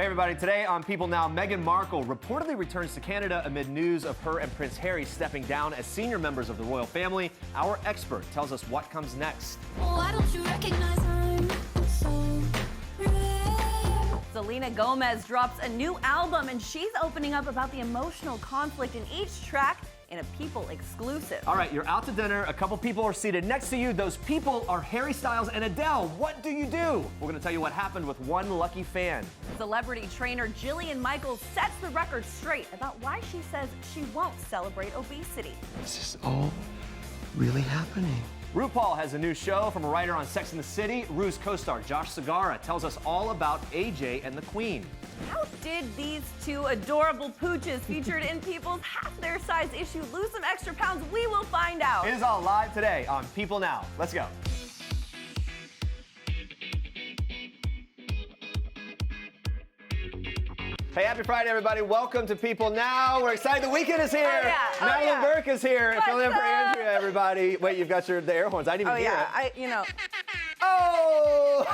Hey everybody, today on People Now, Meghan Markle reportedly returns to Canada amid news of her and Prince Harry stepping down as senior members of the royal family. Our expert tells us what comes next. Why don't you recognize I'm so rare? Selena Gomez drops a new album and she's opening up about the emotional conflict in each track in a People exclusive. All right, you're out to dinner, a couple people are seated next to you. Those people are Harry Styles and Adele. What do you do? We're gonna tell you what happened with one lucky fan. Celebrity trainer Jillian Michaels sets the record straight about why she says she won't celebrate obesity. Is this all really happening? RuPaul has a new show from a writer on Sex and the City. Ru's co-star Josh Segarra tells us all about AJ and the Queen. How did these two adorable pooches featured in People's half their size issue lose some extra pounds? We will find out. It is all live today on People Now. Let's go. Hey, happy Friday, everybody. Welcome to People Now. We're excited. The weekend is here. Oh, yeah. Madeline Burke is here. What's Filling in for up? Andrea, everybody. Wait, you've got the air horns. I didn't even hear it. Oh!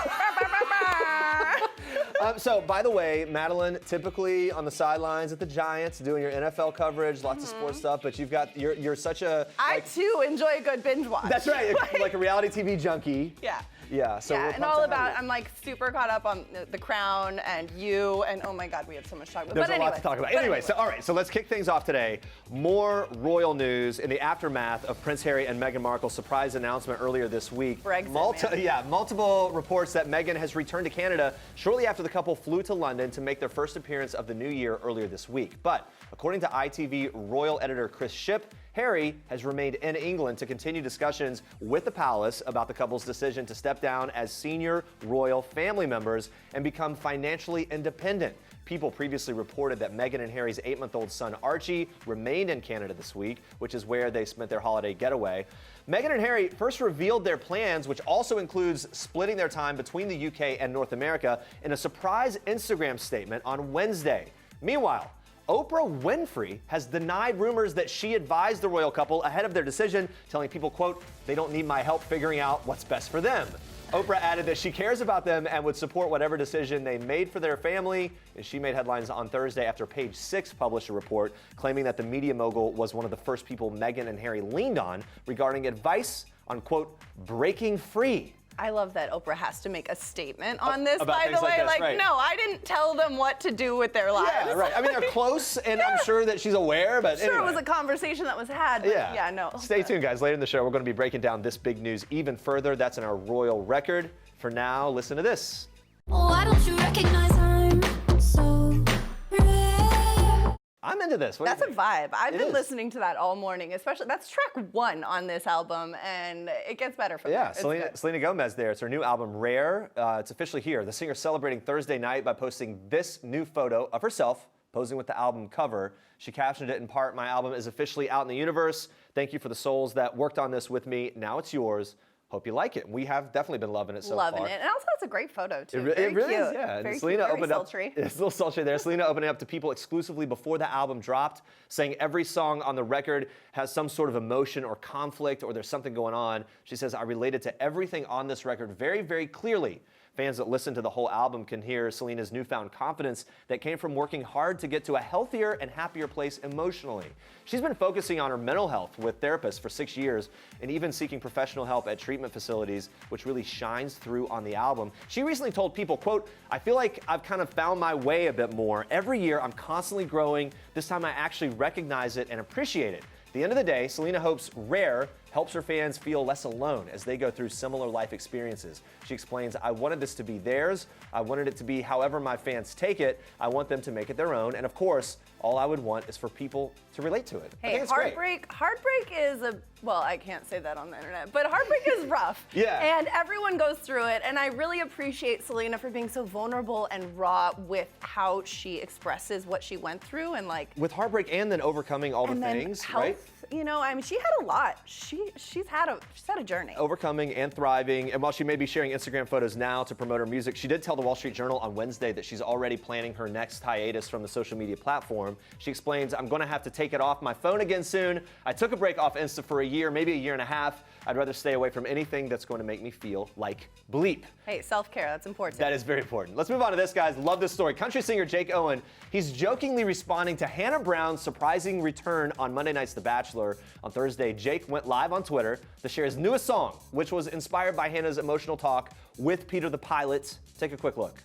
So, by the way, Madeline, typically on the sidelines at the Giants, doing your NFL coverage, lots of sports stuff, but you're such a... I too enjoy a good binge watch. That's right, like a reality TV junkie. Yeah. Yeah, so we're and pumped all to have about, you. I'm like super caught up on The Crown and You, and oh my God, we have so much to talk about. There's But a lot to talk about. Anyway, all right, so let's kick things off today. More royal news in the aftermath of Prince Harry and Meghan Markle's surprise announcement earlier this week. Brexit, multiple reports that Meghan has returned to Canada shortly after the couple flew to London to make their first appearance of the new year earlier this week. But according to ITV royal editor Chris Shipp, Harry has remained in England to continue discussions with the palace about the couple's decision to step down as senior royal family members and become financially independent. People previously reported that Meghan and Harry's 8-month-old son Archie remained in Canada this week, which is where they spent their holiday getaway. Meghan and Harry first revealed their plans, which also includes splitting their time between the UK and North America, in a surprise Instagram statement on Wednesday. Meanwhile, Oprah Winfrey has denied rumors that she advised the royal couple ahead of their decision, telling people, quote, "They don't need my help figuring out what's best for them." Oprah added that she cares about them and would support whatever decision they made for their family. And she made headlines on Thursday after Page Six published a report claiming that the media mogul was one of the first people Meghan and Harry leaned on regarding advice on, quote, breaking free. I love that Oprah has to make a statement on this, about by the things like way. this, Like, right. no, I didn't tell them what to do with their lives. Yeah, right. I mean, they're close, and I'm sure that she's aware, but Sure, anyway. it was a conversation that was had, but yeah, no. Stay tuned, guys. Later in the show, we're going to be breaking down this big news even further. That's in our royal record. For now, listen to this. Why don't you recognize I'm so rare? I'm into this. What do you That's a think? vibe. I've It been is. listening to that all morning, especially, that's track 1 on this album, and it gets better from Yeah, there. It's Selena Gomez there. It's her new album, Rare. It's officially here. The singer celebrating Thursday night by posting this new photo of herself posing with the album cover. She captioned it in part, "My album is officially out in the universe. Thank you for the souls that worked on this with me. Now it's yours. Hope you like it." We have definitely been loving it so far. Loving it. And also, it's a great photo, too. It Very really cute. is, yeah. And Very Selena cute, opened very up. sultry. It's a little sultry there. Selena opening up to people exclusively before the album dropped, saying every song on the record has some sort of emotion or conflict, or there's something going on. She says, "I related to everything on this record very, very clearly." Fans that listen to the whole album can hear Selena's newfound confidence that came from working hard to get to a healthier and happier place emotionally. She's been focusing on her mental health with therapists for 6 years and even seeking professional help at treatment facilities, which really shines through on the album. She recently told people, quote, "I feel like I've kind of found my way a bit more. Every year I'm constantly growing. This time I actually recognize it and appreciate it." At the end of the day, Selena hopes Rare helps her fans feel less alone as they go through similar life experiences. She explains, "I wanted this to be theirs. I wanted it to be however my fans take it. I want them to make it their own. And of course, all I would want is for people to relate to it." I Hey, think it's great. heartbreak is well, I can't say that on the internet, but heartbreak is rough. Yeah. And everyone goes through it, and I really appreciate Selena for being so vulnerable and raw with how she expresses what she went through, and like, With heartbreak and then overcoming all the and then things, health, right? you know, I mean, she had a lot. She she's had a journey. Overcoming and thriving. And while she may be sharing Instagram photos now to promote her music, she did tell the Wall Street Journal on Wednesday that she's already planning her next hiatus from the social media platform. She explains, I'm going to have to take it off my phone again soon. I took a break off Insta for a year, maybe a year and a half. I'd rather stay away from anything that's going to make me feel like bleep. Hey, self-care, that's important. That is very important. Let's move on to this, guys. Love this story. Country singer Jake Owen, he's jokingly responding to Hannah Brown's surprising return on Monday night's The Bachelor. On Thursday, Jake went live on Twitter to share his newest song, which was inspired by Hannah's emotional talk with Peter the Pilot. Take a quick look.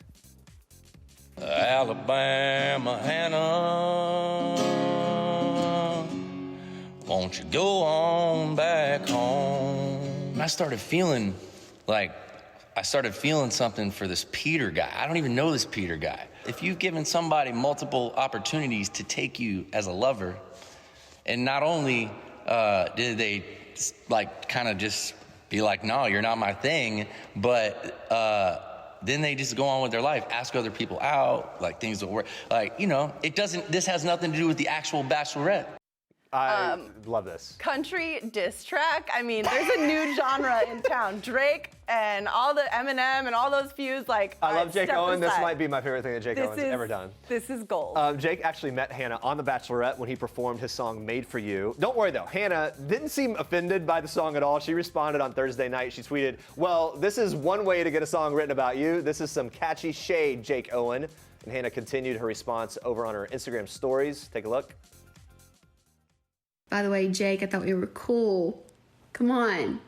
Alabama Hannah, won't you go on back home? I started feeling something for this Peter guy. I don't even know this Peter guy. If you've given somebody multiple opportunities to take you as a lover, and not only did they kind of just be like, no, you're not my thing, but then they just go on with their life, ask other people out, things don't work. This has nothing to do with the actual Bachelorette. I love this. Country diss track. I mean, there's a new genre in town. Drake and all the Eminem and all those feuds. I love Jake Owen. This might be my favorite thing that Jake Owen's ever done. This is gold. Jake actually met Hannah on The Bachelorette when he performed his song Made For You. Don't worry though, Hannah didn't seem offended by the song at all. She responded on Thursday night. She tweeted, well, this is one way to get a song written about you. This is some catchy shade, Jake Owen. And Hannah continued her response over on her Instagram stories. Take a look. By the way, Jake, I thought we were cool. Come on.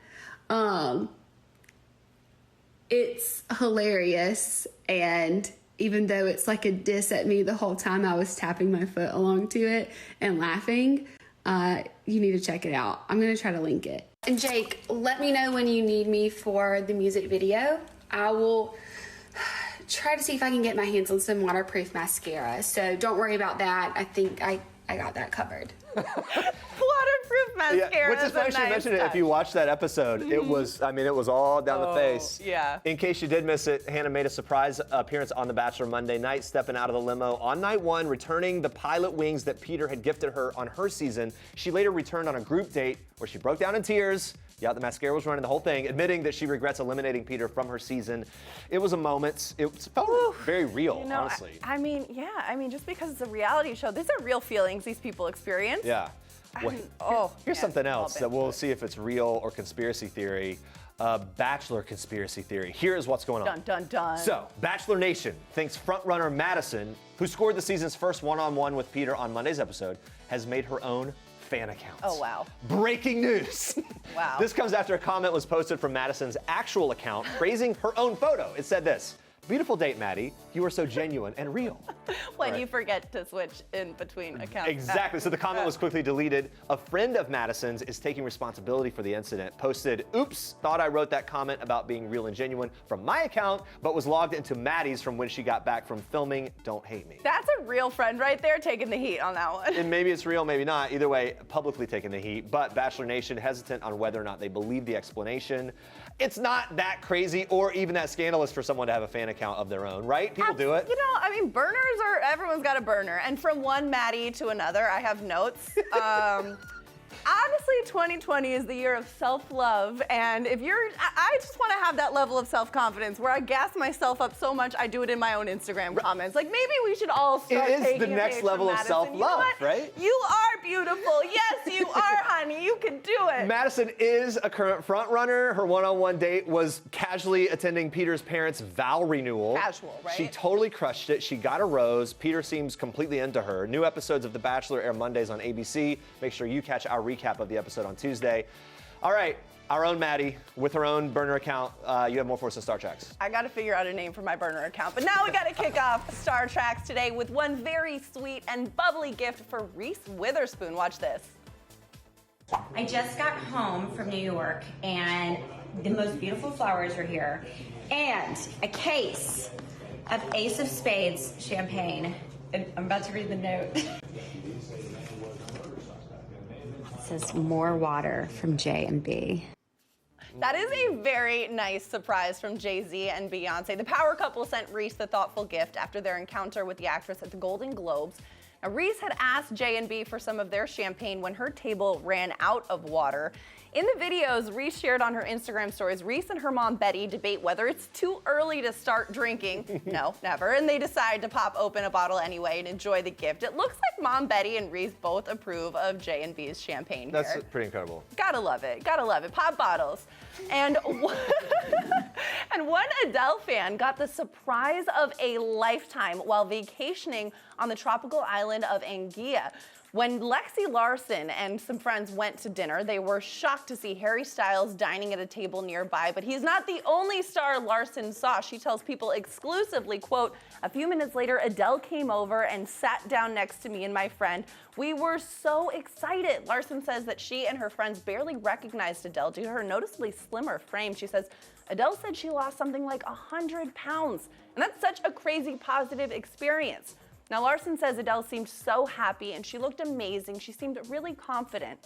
It's hilarious, and even though it's like a diss at me the whole time, I was tapping my foot along to it and laughing. You need to check it out. I'm gonna try to link it. And Jake, let me know when you need me for the music video. I will try to see if I can get my hands on some waterproof mascara. So don't worry about that. I think I got that covered. Waterproof mascara. Yeah, which is funny she mentioned it. If you watch that episode, it was all down the face. Yeah. In case you did miss it, Hannah made a surprise appearance on The Bachelor Monday night, stepping out of the limo on night one, returning the pilot wings that Peter had gifted her on her season. She later returned on a group date where she broke down in tears. Yeah, the mascara was running the whole thing, admitting that she regrets eliminating Peter from her season. It was a moment. It felt very real, honestly. I mean, just because it's a reality show, these are real feelings these people experience. Yeah. Here's something else that we'll see if it's real or conspiracy theory. Bachelor conspiracy theory. Here is what's going on. Dun, dun, dun. So, Bachelor Nation thinks frontrunner Madison, who scored the season's first one-on-one with Peter on Monday's episode, has made her own fan account. Oh, wow. Breaking news. Wow. This comes after a comment was posted from Madison's actual account praising her own photo. It said this: beautiful date, Maddie. You are so genuine and real. When you forget to switch in between accounts. Exactly. So the comment was quickly deleted. A friend of Madison's is taking responsibility for the incident. Posted, oops, thought I wrote that comment about being real and genuine from my account, but was logged into Maddie's from when she got back from filming Don't Hate Me. That's a real friend right there taking the heat on that one. And maybe it's real, maybe not. Either way, publicly taking the heat. But Bachelor Nation hesitant on whether or not they believe the explanation. It's not that crazy or even that scandalous for someone to have a fan account of their own, right? People do it. Burners everyone's got a burner. And from one Maddie to another, I have notes. Honestly, 2020 is the year of self-love, and I just want to have that level of self-confidence where I gas myself up so much I do it in my own Instagram comments. Maybe we should all start taking It is the next level of self-love, right? You are beautiful. Yes, you are, honey. You can do it. Madison is a current front runner. Her one-on-one date was casually attending Peter's parents' vow renewal. Casual, right? She totally crushed it. She got a rose. Peter seems completely into her. New episodes of The Bachelor air Mondays on ABC. Make sure you catch our recap of the episode on Tuesday. All right, our own Maddie with her own burner account. You have more for us in Star Treks. I got to figure out a name for my burner account, but now we got to kick off Star Treks today with one very sweet and bubbly gift for Reese Witherspoon. Watch this. I just got home from New York and the most beautiful flowers are here and a case of Ace of Spades champagne. And I'm about to read the note. It says more water from J&B. That is a very nice surprise from Jay-Z and Beyonce. The power couple sent Reese the thoughtful gift after their encounter with the actress at the Golden Globes. Now, Reese had asked J&B for some of their champagne when her table ran out of water. In the videos Reese shared on her Instagram stories, Reese and her mom Betty debate whether it's too early to start drinking. No, never. And they decide to pop open a bottle anyway and enjoy the gift. It looks like Mom Betty and Reese both approve of J&B's champagne That's here. pretty incredible. Gotta love it. Gotta love it. Pop bottles. And and one Adele fan got the surprise of a lifetime while vacationing on the tropical island of Anguilla. When Lexi Larson and some friends went to dinner, they were shocked to see Harry Styles dining at a table nearby, but he's not the only star Larson saw. She tells People exclusively, quote, "A few minutes later, Adele came over and sat down next to me and my friend. We were so excited." Larson says that she and her friends barely recognized Adele due to her noticeably slimmer frame. She says, Adele said she lost something like 100 pounds, and that's such a crazy positive experience. Now, Larson says Adele seemed so happy and she looked amazing. She seemed really confident.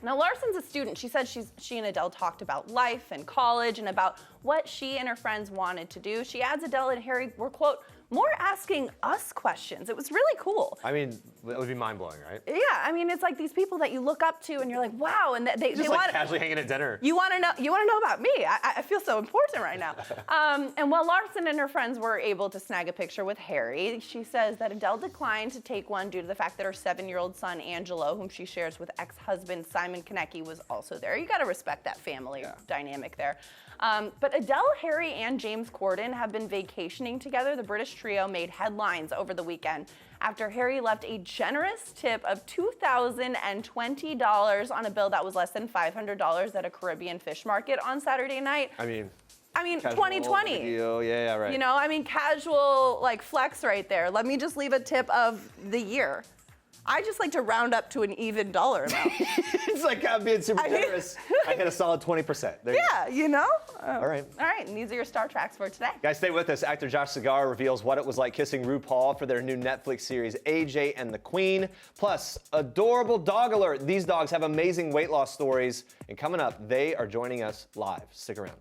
Now, Larson's a student. She said she and Adele talked about life and college and about what she and her friends wanted to do. She adds Adele and Harry were, quote, more asking us questions. It was really cool. I mean, that would be mind-blowing, right? Yeah, I mean, it's like these people that you look up to and you're like, wow, and they Just want like casually hanging at dinner. You want to know about me. I feel so important right now. And while Larson and her friends were able to snag a picture with Harry, she says that Adele declined to take one due to the fact that her 7-year-old son, Angelo, whom she shares with ex-husband Simon Konecki, was also there. You got to respect that family dynamic there. But Adele, Harry, and James Corden have been vacationing together. The British trio made headlines over the weekend after Harry left a generous tip of $2,020 on a bill that was less than $500 at a Caribbean fish market on Saturday night. I mean, 2020. Deal. Yeah, right. You know, I mean, casual like flex right there. Let me just leave a tip of the year. I just like to round up to an even dollar amount. It's like I'm being super generous. I hit a solid 20%. There Yeah, you know? All right. All right, and these are your Star Tracks for today. Guys, stay with us. Actor Josh Segarra reveals what it was like kissing RuPaul for their new Netflix series, AJ and the Queen. Plus, adorable dog alert. These dogs have amazing weight loss stories. And coming up, they are joining us live. Stick around.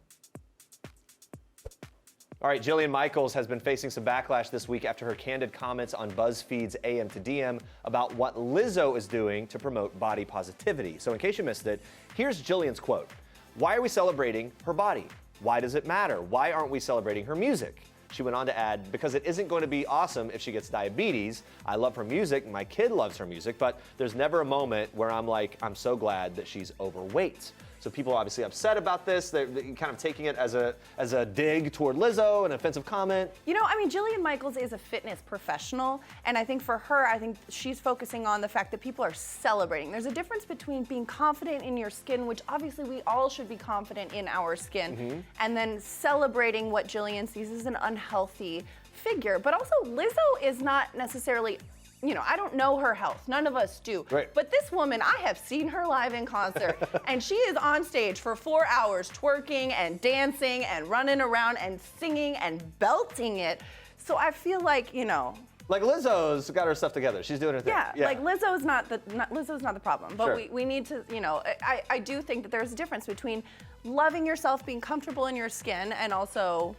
All right, Jillian Michaels has been facing some backlash this week after her candid comments on BuzzFeed's AM to DM about what Lizzo is doing to promote body positivity. So in case you missed it, here's Jillian's quote. Why are we celebrating her body? Why does it matter? Why aren't we celebrating her music? She went on to add, because it isn't going to be awesome if she gets diabetes. I love her music, my kid loves her music, but there's never a moment where I'm like, I'm so glad that she's overweight. So people are obviously upset about this. They're kind of taking it as a dig toward Lizzo, an offensive comment. You know, I mean, Jillian Michaels is a fitness professional, and I think for her, I think she's focusing on the fact that people are celebrating. There's a difference between being confident in your skin, which obviously we all should be confident in our skin, and then celebrating what Jillian sees as an unhealthy figure. But also, Lizzo is not necessarily, you know, I don't know her health. None of us do. Right. But this woman, I have seen her live in concert, and she is on stage for 4 hours twerking and dancing and running around and singing and belting it. So I feel like, you know. Like Lizzo's got her stuff together. She's doing her thing. Yeah, like Lizzo's not the problem. But Sure. we need to, you know, I do think that there's a difference between loving yourself, being comfortable in your skin, and also,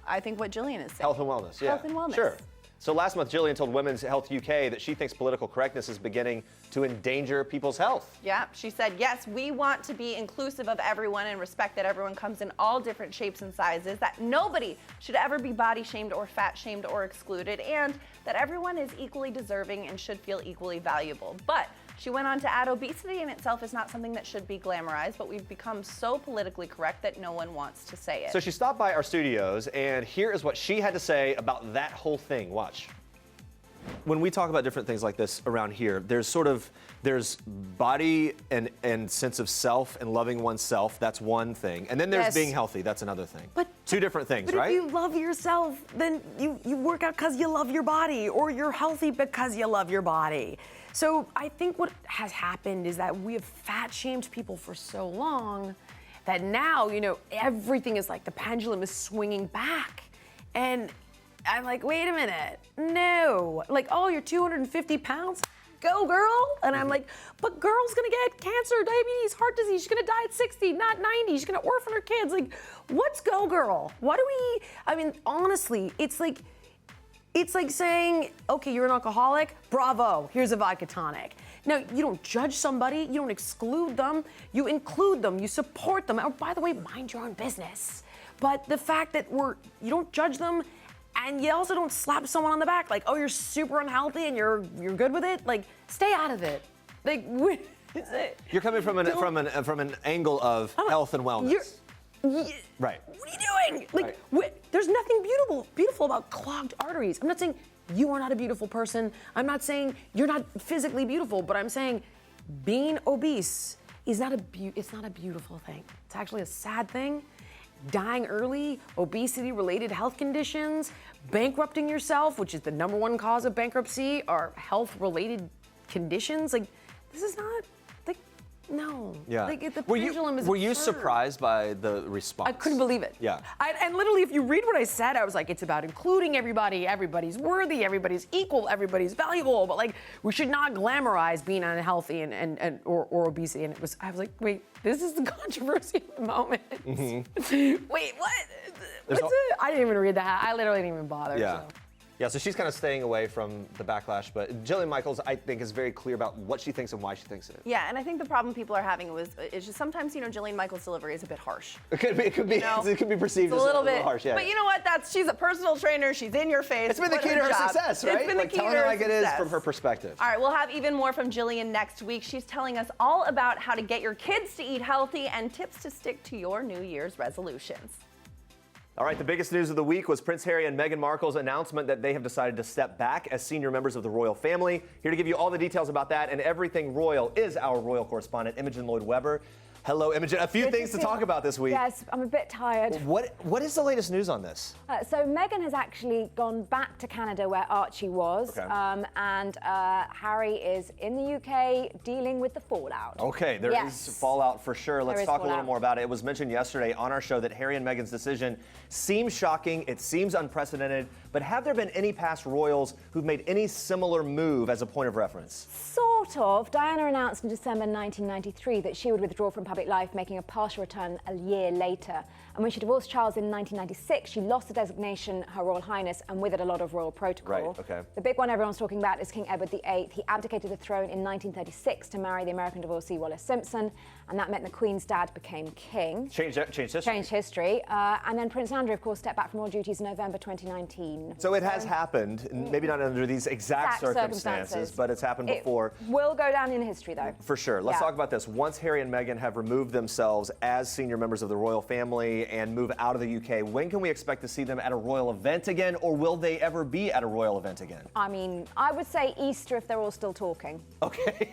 I think what Jillian is saying. Health and wellness, yeah. Health and wellness. Sure. So last month, Jillian told Women's Health UK that she thinks political correctness is beginning to endanger people's health. Yeah, she said, yes, we want to be inclusive of everyone and respect that everyone comes in all different shapes and sizes, that nobody should ever be body shamed or fat shamed or excluded, and that everyone is equally deserving and should feel equally valuable. But she went on to add, obesity in itself is not something that should be glamorized, but we've become so politically correct that no one wants to say it. So she stopped by our studios, and here is what she had to say about that whole thing. Watch. When we talk about different things like this around here, there's body and sense of self and loving oneself. That's one thing. And then there's being healthy. That's another thing. But two different things, but right? If you love yourself, then you work out because you love your body, or you're healthy because you love your body. So I think what has happened is that we have fat shamed people for so long that now, you know, everything is like the pendulum is swinging back. And I'm like, wait a minute, no. Like, oh, you're 250 pounds? Go, girl. And I'm like, but girl's gonna get cancer, diabetes, heart disease. She's gonna die at 60, not 90. She's gonna orphan her kids. Like, what's go, girl? What do we, I mean, honestly, it's like, It's like saying, okay, you're an alcoholic, bravo, here's a vodka tonic. Now, you don't judge somebody, you don't exclude them, you include them, you support them. Oh, by the way, mind your own business. But the fact that you don't judge them, and you also don't slap someone on the back like, oh, you're super unhealthy and you're good with it. Like, stay out of it. Like, You're coming from an angle of health and wellness. Right. What are you doing? Like, there's nothing beautiful about clogged arteries. I'm not saying you are not a beautiful person. I'm not saying you're not physically beautiful, but I'm saying being obese is it's not a beautiful thing. It's actually a sad thing. Dying early, obesity-related health conditions, bankrupting yourself, which is the #1 cause of bankruptcy, are health-related conditions. Like, this is not, like, no. Yeah. Like, the pendulum is Were you absurd. surprised by the response? I couldn't believe it. Yeah. And literally, if you read what I said, I was like, it's about including everybody. Everybody's worthy. Everybody's equal. Everybody's valuable. But like, we should not glamorize being unhealthy or obesity. And I was like, wait, this is the controversy of the moment. Mm-hmm. Wait, what? What's it? I didn't even read that. I literally didn't even bother. Yeah. So. Yeah, so she's kind of staying away from the backlash, but Jillian Michaels, I think, is very clear about what she thinks and why she thinks it. Yeah, and I think the problem people are having is just sometimes, Jillian Michaels' delivery is a bit harsh. It could be perceived It's as a little bit harsh, yeah. But you know what? She's a personal trainer. She's in your face. It's been the What key to her job. success, right? It's been the key telling to it her like it is success. from her perspective. All right, we'll have even more from Jillian next week. She's telling us all about how to get your kids to eat healthy and tips to stick to your New Year's resolutions. All right, the biggest news of the week was Prince Harry and Meghan Markle's announcement that they have decided to step back as senior members of the royal family. Here to give you all the details about that and everything royal is our royal correspondent, Imogen Lloyd-Webber. Hello, Imogen. A few things to talk about this week. Yes, I'm a bit tired. What is the latest news on this? So Meghan has actually gone back to Canada where Archie was, Okay. and Harry is in the UK dealing with the fallout. Okay, there is fallout for sure. Let's is talk a little fallout. more about it. It was mentioned yesterday on our show that Harry and Meghan's decision seems shocking, it seems unprecedented, but have there been any past royals who've made any similar move as a point of reference? Sort of. Diana announced in December 1993 that she would withdraw from public life, making a partial return a year later. And when she divorced Charles in 1996, she lost the designation Her Royal Highness and with it a lot of royal protocol. Right, okay. The big one everyone's talking about is King Edward VIII. He abdicated the throne in 1936 to marry the American divorcee Wallis Simpson, and that meant the Queen's dad became king. Changed history. Changed history. And then Prince Andrew, of course, stepped back from royal duties in November 2019. So it has happened, maybe not under these exact circumstances, but it's happened before. It will go down in history, though. For sure. Let's talk about this. Once Harry and Meghan have removed themselves as senior members of the royal family and move out of the UK, when can we expect to see them at a royal event again, or will they ever be at a royal event again? I mean, I would say Easter if they're all still talking. Okay.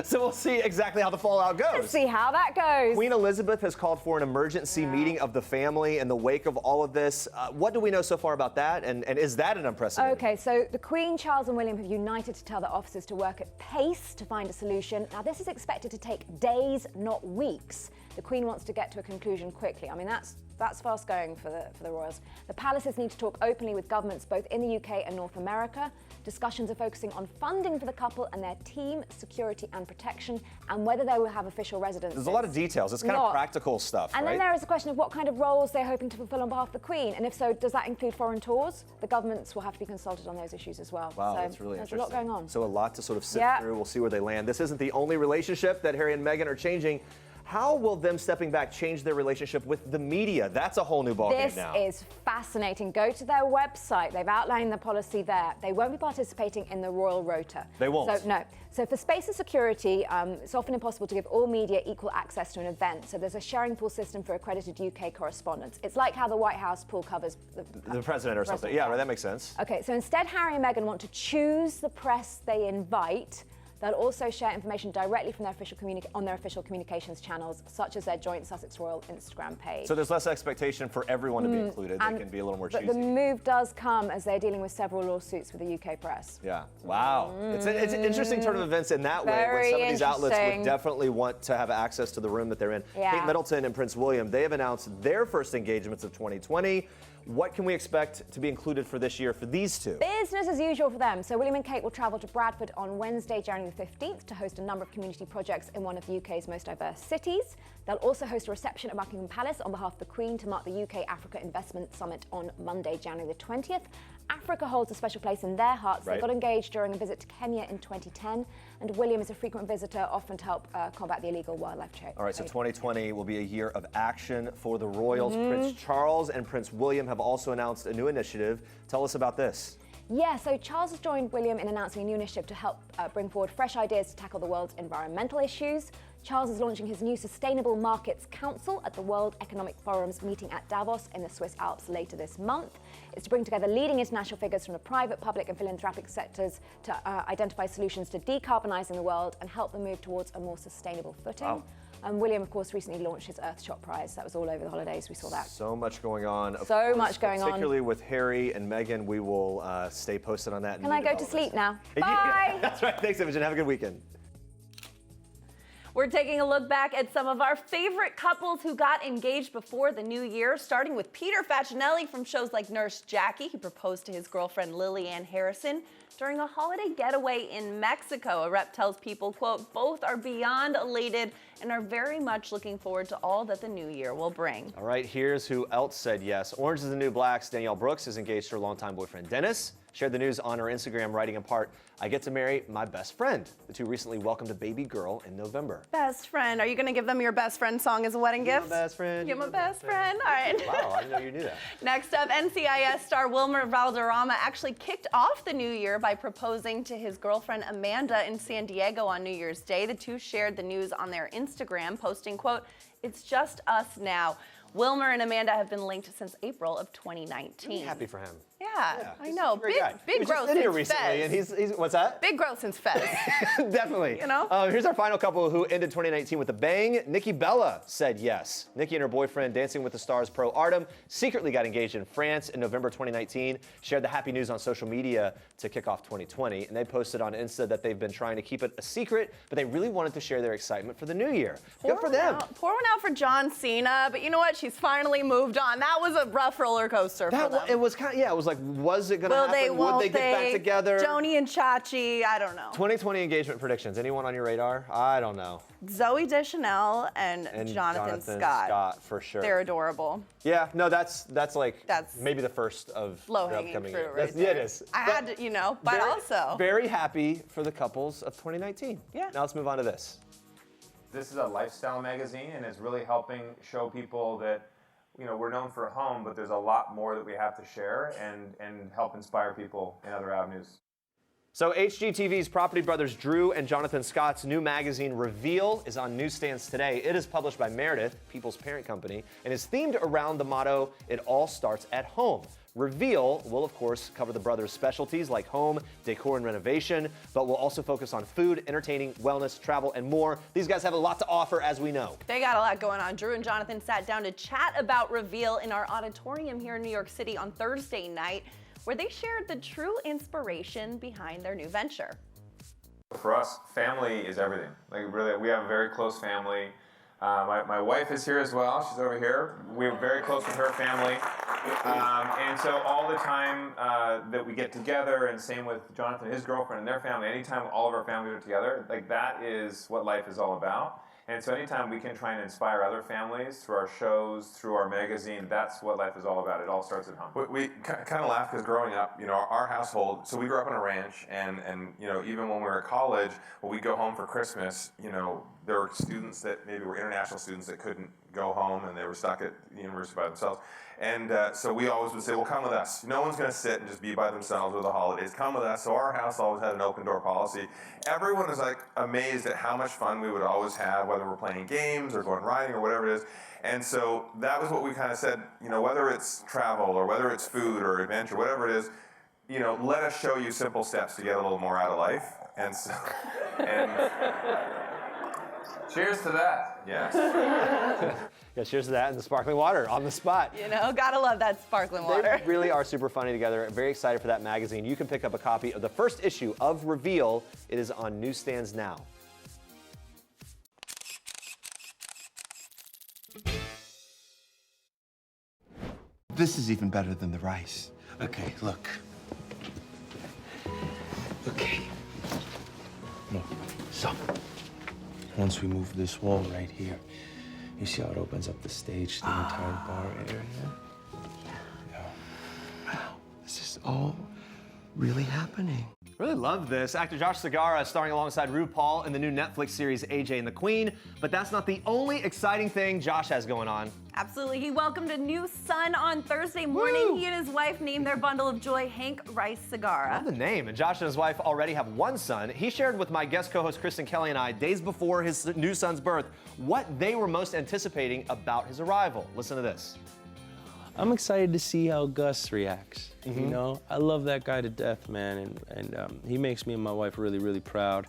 So we'll see exactly how the fallout goes. Let's see how that goes. Queen Elizabeth has called for an emergency meeting of the family in the wake of all of this. What do we know so far about that, and is that an unprecedented? Okay, so the Queen, Charles and William have united to tell their officers to work at pace to find a solution. Now, this is expected to take days, not weeks. The Queen wants to get to a conclusion quickly. I mean, that's fast going for the royals. The palaces need to talk openly with governments both in the UK and North America. Discussions are focusing on funding for the couple and their team, security and protection, and whether they will have official residences. There's a lot of details. It's kind of practical stuff, and right? then there is a question of what kind of roles they're hoping to fulfill on behalf of the Queen, and if so, does that include foreign tours? The governments will have to be consulted on those issues as well. Wow, so that's really there's interesting. a lot going on. So a lot to sort of sift through. We'll see where they land. This isn't the only relationship that Harry and Meghan are changing. How will them stepping back change their relationship with the media? That's a whole new ballgame now. This is fascinating. Go to their website. They've outlined the policy there. They won't be participating in the royal rota. They won't? So, no. So for space and security, it's often impossible to give all media equal access to an event. So there's a sharing pool system for accredited UK correspondents. It's like how the White House pool covers the president or something. Yeah, right, that makes sense. Okay, so instead Harry and Meghan want to choose the press they invite. They'll also share information directly from their official communications channels, such as their joint Sussex Royal Instagram page. So there's less expectation for everyone to be included. They can be a little more choosy. But the move does come as they're dealing with several lawsuits with the UK press. Yeah. Wow. It's an interesting turn of events in that way, when Very some of these outlets would interesting. definitely want to have access to the room that they're in. Yeah. Kate Middleton and Prince William, they have announced their first engagements of 2020. What can we expect to be included for this year for these two? Business as usual for them. So William and Kate will travel to Bradford on Wednesday, January the 15th to host a number of community projects in one of the UK's most diverse cities. They'll also host a reception at Buckingham Palace on behalf of the Queen to mark the UK-Africa Investment Summit on Monday, January the 20th. Africa holds a special place in their hearts. Right. They got engaged during a visit to Kenya in 2010, and William is a frequent visitor, often to help combat the illegal wildlife trade. All right, so 2020 will be a year of action for the royals. Prince Charles and Prince William have also announced a new initiative. Tell us about this. Yeah, so Charles has joined William in announcing a new initiative to help bring forward fresh ideas to tackle the world's environmental issues. Charles is launching his new Sustainable Markets Council at the World Economic Forum's meeting at Davos in the Swiss Alps later this month. It's to bring together leading international figures from the private, public and philanthropic sectors to identify solutions to decarbonising the world and help them move towards a more sustainable footing. Wow. William, of course, recently launched his Earthshot Prize. That was all over the holidays. We saw that. So much going on. So much going on. Particularly with Harry and Meghan. We will stay posted on that. Can I go to sleep now? Bye! Bye! That's right. Thanks, Imogen. Have a good weekend. We're taking a look back at some of our favorite couples who got engaged before the new year, starting with Peter Facinelli from shows like Nurse Jackie. He proposed to his girlfriend Lillian Harrison during a holiday getaway in Mexico. A rep tells People, quote, both are beyond elated and are very much looking forward to all that the new year will bring. All right, here's who else said yes. Orange is the New Black's Danielle Brooks is engaged to her longtime boyfriend Dennis. Shared the news on her Instagram, writing in part, I get to marry my best friend. The two recently welcomed a baby girl in November. Best friend. Are you going to give them your best friend song as a wedding gift? My best friend. You're my best friend. All right. Wow, I didn't know you knew that. Next up, NCIS star Wilmer Valderrama actually kicked off the new year by proposing to his girlfriend Amanda in San Diego on New Year's Day. The two shared the news on their Instagram, posting, quote, it's just us now. Wilmer and Amanda have been linked since April of 2019. I'm happy for him. Yeah, I he's know. a great guy. He Big was growth just in here since recently, Fez. and he's what's that? Big growth since Fez. Definitely. You know? Here's our final couple who ended 2019 with a bang. Nikki Bella said yes. Nikki and her boyfriend, Dancing with the Stars pro Artem, secretly got engaged in France in November 2019. Shared the happy news on social media to kick off 2020, and they posted on Insta that they've been trying to keep it a secret, but they really wanted to share their excitement for the new year. Good for them. Pour one out for John Cena, but you know what? She's finally moved on. That was a rough roller coaster for them. It was kind of, it was like, was it going to happen? Would they get back together? Joni and Chachi, I don't know. 2020 engagement predictions. Anyone on your radar? I don't know. Zoe Deschanel and Jonathan Scott. For sure. They're adorable. Yeah, no, that's maybe the first of Low the hanging upcoming fruit year. right there. It is. I had to, but also. Very happy for the couples of 2019. Yeah. Now let's move on to this. This is a lifestyle magazine, and it's really helping show people that, we're known for home, but there's a lot more that we have to share and help inspire people in other avenues. So HGTV's Property Brothers Drew and Jonathan Scott's new magazine, Reveal, is on newsstands today. It is published by Meredith, People's parent company, and is themed around the motto, it all starts at home. Reveal will, of course, cover the brothers' specialties like home, decor, and renovation, but will also focus on food, entertaining, wellness, travel, and more. These guys have a lot to offer, as we know. They got a lot going on. Drew and Jonathan sat down to chat about Reveal in our auditorium here in New York City on Thursday night, where they shared the true inspiration behind their new venture. For us, family is everything. Really, we have a very close family. My wife is here as well. She's over here. We're very close with her family. And so all the time that we get together, and same with Jonathan, his girlfriend, and their family, anytime all of our families are together, that is what life is all about. And so anytime we can try and inspire other families through our shows, through our magazine, that's what life is all about. It all starts at home. We kind of laugh because growing up, our household, so we grew up on a ranch, and even when we were at college, when we'd go home for Christmas, there were students that maybe were international students that couldn't go home, and they were stuck at the university by themselves. And so we always would say, well, come with us. No one's going to sit and just be by themselves over the holidays. Come with us. So our house always had an open door policy. Everyone is amazed at how much fun we would always have, whether we're playing games or going riding or whatever it is. And so that was what we kind of said, whether it's travel or whether it's food or adventure, whatever it is, let us show you simple steps to get a little more out of life. And so, cheers to that. Yes. Yeah, cheers to that and the sparkling water on the spot. Gotta love that sparkling water. They really are super funny together. Very excited for that magazine. You can pick up a copy of the first issue of Reveal. It is on newsstands now. This is even better than the rice. Okay, look. Okay. Look, so once we move this wall right here, you see how it opens up the stage to the entire bar area? Yeah. Wow, this is all really happening? Really love this. Actor Josh Segarra starring alongside RuPaul in the new Netflix series AJ and the Queen. But that's not the only exciting thing Josh has going on. Absolutely. He welcomed a new son on Thursday morning. Woo! He and his wife named their bundle of joy Hank Rice Segarra. Love the name. And Josh and his wife already have one son. He shared with my guest co-host Kristen Kelly and I days before his new son's birth what they were most anticipating about his arrival. Listen to this. I'm excited to see how Gus reacts. You know, I love that guy to death, man, and he makes me and my wife really, really proud.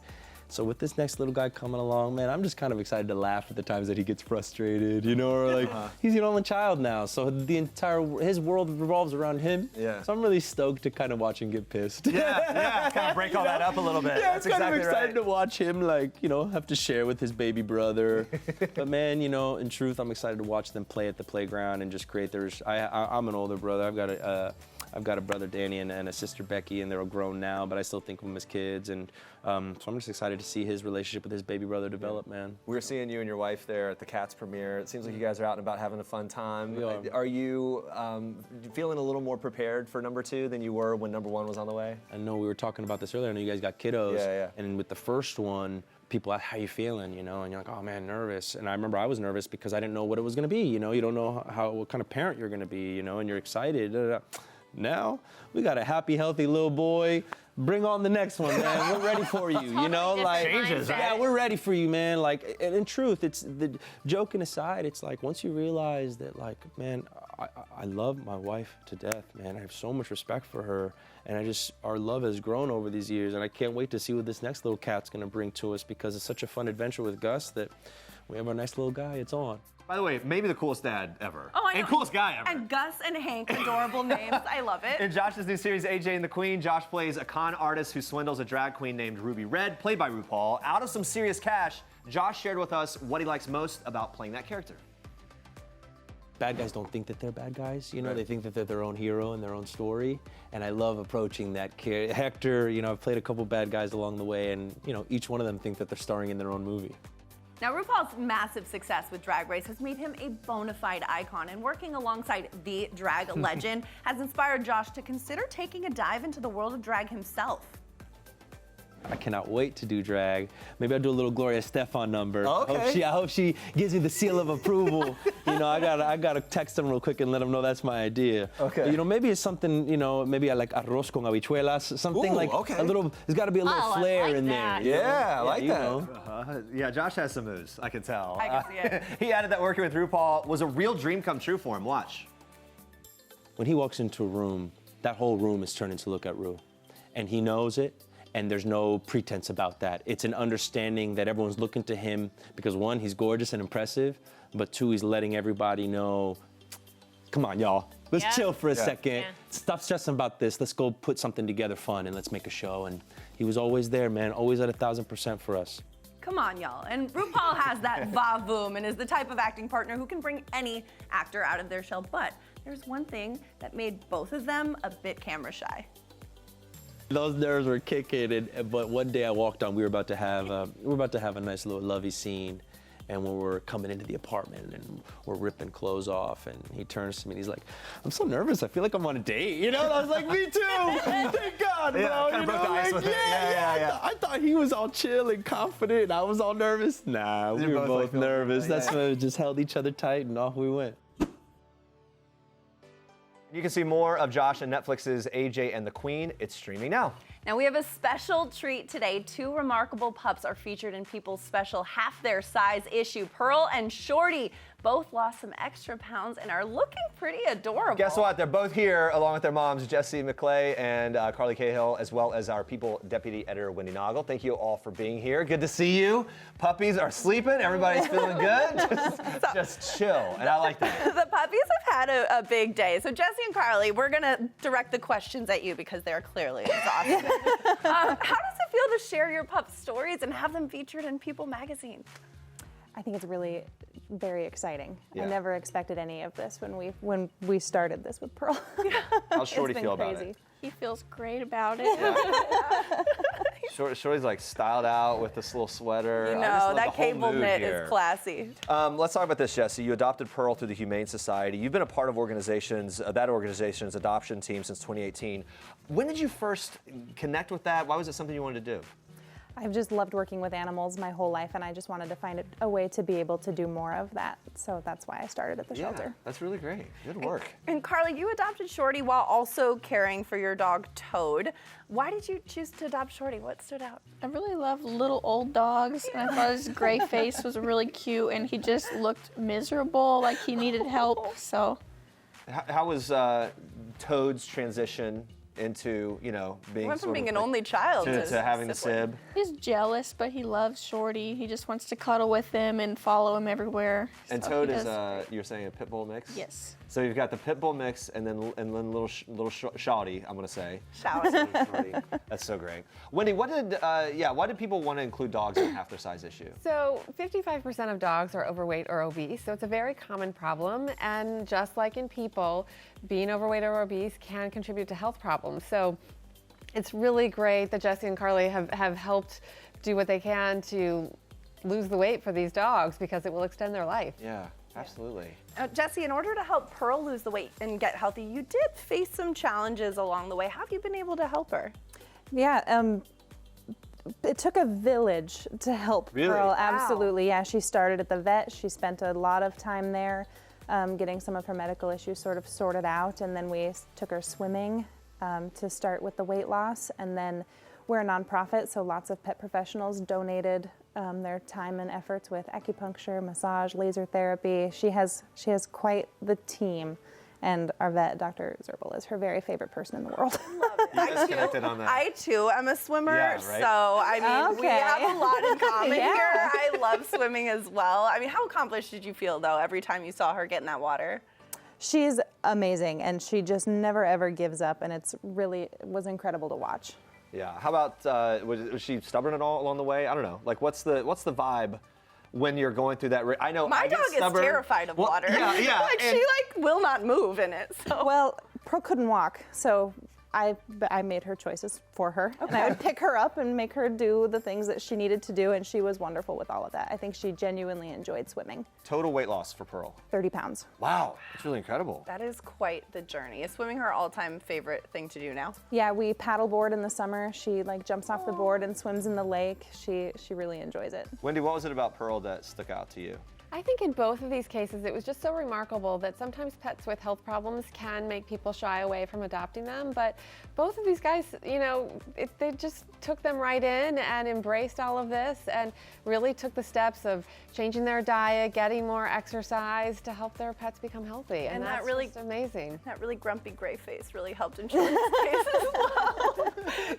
So with this next little guy coming along, man, I'm just kind of excited to laugh at the times that he gets frustrated, you know, or like he's an only child now, so his world revolves around him. Yeah. So I'm really stoked to kind of watch him get pissed. Yeah, kind of break all that up a little bit. Yeah, That's I'm kind exactly of excited right. to watch him, like, you know, have to share with his baby brother. But man, you know, in truth, I'm excited to watch them play at the playground and just create theirs. I'm an older brother. I've got a brother, Danny, and a sister, Becky, and they're all grown now, but I still think of them as kids. And so I'm just excited to see his relationship with his baby brother develop, man. We were seeing you and your wife there at the Cats premiere. It seems like you guys are out and about having a fun time. We are. Are you feeling a little more prepared for number 2 than you were when number 1 was on the way? I know we were talking about this earlier. I know you guys got kiddos. Yeah. And with the first one, people ask, how you feeling, you know? And you're like, oh man, nervous. And I remember I was nervous because I didn't know what it was gonna be, you know? You don't know what kind of parent you're gonna be, you know? And you're excited. Now, we got a happy, healthy little boy. Bring on the next one, man. We're ready for you, you know? Like, changes, right? yeah, we're ready for you, man. Like, and in truth, it's the joking aside, it's like once you realize that, like, man, I love my wife to death, man. I have so much respect for her, and our love has grown over these years, and I can't wait to see what this next little cat's gonna bring to us because it's such a fun adventure with Gus that we have our nice little guy. It's on. By the way, maybe the coolest dad ever. Oh, I know. And coolest guy ever. And Gus and Hank, adorable names. I love it. In Josh's new series, AJ and the Queen, Josh plays a con artist who swindles a drag queen named Ruby Red, played by RuPaul. Out of some serious cash, Josh shared with us what he likes most about playing that character. Bad guys don't think that they're bad guys, you know, they think that they're their own hero and their own story, and I love approaching that character. You know, I've played a couple bad guys along the way, and, you know, each one of them think that they're starring in their own movie. Now, RuPaul's massive success with Drag Race has made him a bona fide icon, and working alongside the drag legend has inspired Josh to consider taking a dive into the world of drag himself. I cannot wait to do drag. Maybe I'll do a little Gloria Estefan number. Okay. I hope she gives me the seal of approval. You know, I gotta text them real quick and let them know that's my idea. Okay. You know, maybe it's something, you know, maybe I like arroz con habichuelas, something Ooh, like okay. a little, there's gotta be a little flair like in that. there. Yeah, I like you that. know. Yeah, Josh has some moves, I can tell. I can see it. He added that working with RuPaul was a real dream come true for him. Watch. When he walks into a room, that whole room is turning to look at Ru. And he knows it, and there's no pretense about that. It's an understanding that everyone's looking to him because 1, he's gorgeous and impressive, but 2, he's letting everybody know, come on, y'all. Let's chill for a second. Stop stressing about this. Let's go put something together fun and let's make a show. And he was always there, man, always at 1,000% for us. Come on, y'all. And RuPaul has that va-voom and is the type of acting partner who can bring any actor out of their shell. But there's one thing that made both of them a bit camera shy. Those nerves were kicking, but one day I walked on. We were about to have a nice little lovey scene, and when we're coming into the apartment and we're ripping clothes off, and he turns to me and he's like, "I'm so nervous. I feel like I'm on a date." You know, and I was like, "Me too. Thank God, bro." Yeah, kind you of broke know, the ice like, with it. Yeah. I thought he was all chill and confident, and I was all nervous. Nah, we You're were both, both like, nervous. yeah. That's why we just held each other tight, and off we went. You can see more of Josh and Netflix's AJ and the Queen. It's streaming now. Now we have a special treat today. 2 remarkable pups are featured in People's special half their size issue. Pearl and Shorty both lost some extra pounds and are looking pretty adorable. Guess what? They're both here along with their moms, Jessie McClay and Carly Cahill, as well as our People Deputy Editor, Wendy Noggle. Thank you all for being here. Good to see you. Puppies are sleeping. Everybody's feeling good. Just chill, and I like that. The puppies have had a big day. So Jessie and Carly, we're gonna direct the questions at you because they're clearly exhausted. How does it feel to share your pup stories and have them featured in People magazine? I think it's really very exciting. Yeah. I never expected any of this when we started this with Pearl. How's Shorty It's been feel about crazy. it? He feels great about it. Shorty's like styled out with this little sweater. You I just know, love that the whole cable mood knit here. is classy. Let's talk about this, Jesse. You adopted Pearl through the Humane Society. You've been a part of that organization's adoption team since 2018. When did you first connect with that? Why was it something you wanted to do? I've just loved working with animals my whole life, and I just wanted to find a way to be able to do more of that. So that's why I started at the shelter. That's really great. Good work. And Carly, you adopted Shorty while also caring for your dog Toad. Why did you choose to adopt Shorty? What stood out? I really love little old dogs, and I thought his gray face was really cute, and he just looked miserable, like he needed help. So, How was Toad's transition into, being Went from sort being of an like- only child to having the sibling. sib? he's jealous, but he loves Shorty. He just wants to cuddle with him and follow him everywhere. And So Toad he is does- you're saying a pit bull mix? Yes. So you've got the pit bull mix and then little shawty, I'm gonna say. Shawty. That's so great. Wendy, why did people want to include dogs in half their size issue? So 55% of dogs are overweight or obese, so it's a very common problem. And just like in people, being overweight or obese can contribute to health problems. So it's really great that Jesse and Carly have helped do what they can to lose the weight for these dogs because it will extend their life. Yeah, absolutely. Jesse, in order to help Pearl lose the weight and get healthy, you did face some challenges along the way. How have you been able to help her? Yeah, it took a village to help Really? Pearl. Wow. Absolutely, yeah. She started at the vet. She spent a lot of time there getting some of her medical issues sort of sorted out, and then we took her swimming to start with the weight loss. And then we're a nonprofit, so lots of pet professionals donated their time and efforts with acupuncture, massage, laser therapy. She has quite the team. And our vet, Dr. Zerbal, is her very favorite person in the world. You guys connected on that. I too am a swimmer, Yeah, right? so I mean, we Okay. have a lot in common Yeah. here. I love swimming as well. I mean, how accomplished did you feel though every time you saw her get in that water? She's amazing, and she just never ever gives up, and it was incredible to watch. Yeah. How about was she stubborn at all along the way? I don't know. Like, what's the vibe when you're going through that? I know My I get dog is stubborn. terrified of water. Yeah. Like she will not move in it. So. Well, Pearl couldn't walk, so I made her choices for her. And I would pick her up and make her do the things that she needed to do, and she was wonderful with all of that. I think she genuinely enjoyed swimming. Total weight loss for Pearl. 30 pounds. Wow, that's really incredible. That is quite the journey. Is swimming her all-time favorite thing to do now? Yeah, we paddleboard in the summer. She jumps off the board and swims in the lake. She really enjoys it. Wendy, what was it about Pearl that stuck out to you? I think in both of these cases, it was just so remarkable that sometimes pets with health problems can make people shy away from adopting them. But both of these guys, they just took them right in and embraced all of this and really took the steps of changing their diet, getting more exercise to help their pets become healthy. And that's just amazing. That really grumpy gray face really helped in Shorty's case as well.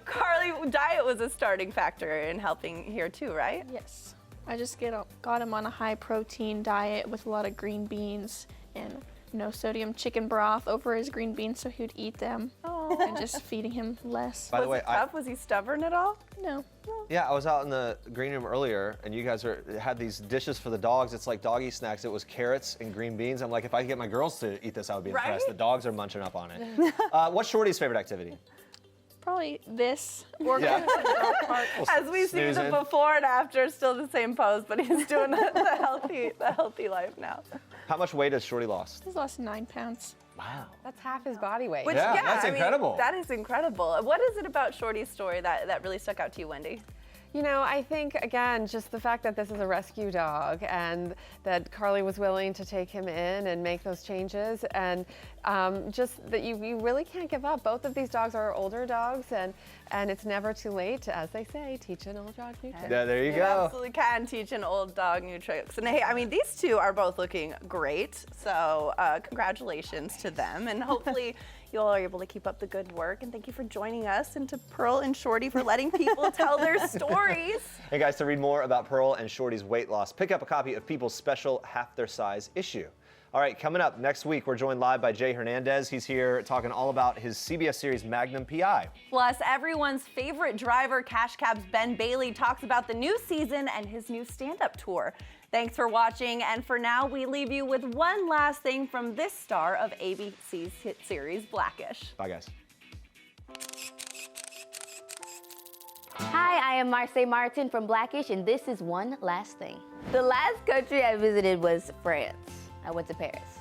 Carly, diet was a starting factor in helping here too, right? Yes. I just got him on a high protein diet with a lot of green beans and no sodium chicken broth over his green beans so he would eat them. And just feeding him less. By the way, was it tough? Was he stubborn at all? No. Yeah, I was out in the green room earlier, and you guys had these dishes for the dogs. It's like doggy snacks. It was carrots and green beans. I'm like, if I could get my girls to eat this, I would be impressed. Right? The dogs are munching up on it. What's Shorty's favorite activity? Probably this. Yeah. As we see the Snoozing. before and after, still the same pose, but he's doing the healthy life now. How much weight has Shorty lost? He's lost 9 pounds. Wow. That's half his body weight. Which, Yeah, that's I mean, incredible. that is incredible. What is it about Shorty's story that really stuck out to you, Wendy? I think, again, just the fact that this is a rescue dog and that Carly was willing to take him in and make those changes, and just that you really can't give up. Both of these dogs are older dogs, and it's never too late to, as they say, teach an old dog new tricks. Yeah, there you You go. absolutely can teach an old dog new tricks. And hey, I mean, these two are both looking great. So congratulations to them. And hopefully you all are able to keep up the good work. And thank you for joining us, and to Pearl and Shorty for letting people tell their stories. Hey guys, to read more about Pearl and Shorty's weight loss, pick up a copy of People's special Half Their Size issue. All right, coming up next week, we're joined live by Jay Hernandez. He's here talking all about his CBS series Magnum PI. Plus, everyone's favorite driver, Cash Cab's Ben Bailey, talks about the new season and his new stand-up tour. Thanks for watching, and for now, we leave you with one last thing from this star of ABC's hit series Blackish. Bye, guys. Hi, I am Marseille Martin from Blackish, and this is One Last Thing. The last country I visited was France. I went to Paris.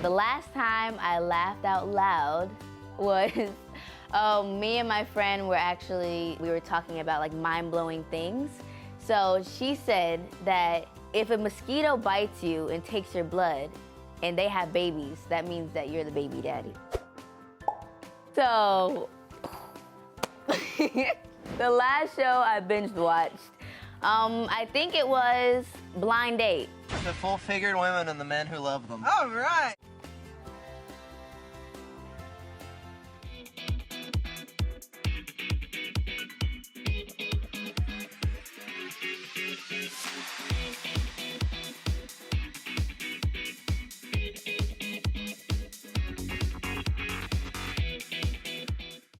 The last time I laughed out loud was me and my friend we were talking about like mind-blowing things. So she said that if a mosquito bites you and takes your blood and they have babies, that means that you're the baby daddy. So, the last show I binge watched, I think it was Blind Date. The full-figured women and the men who love them. All right.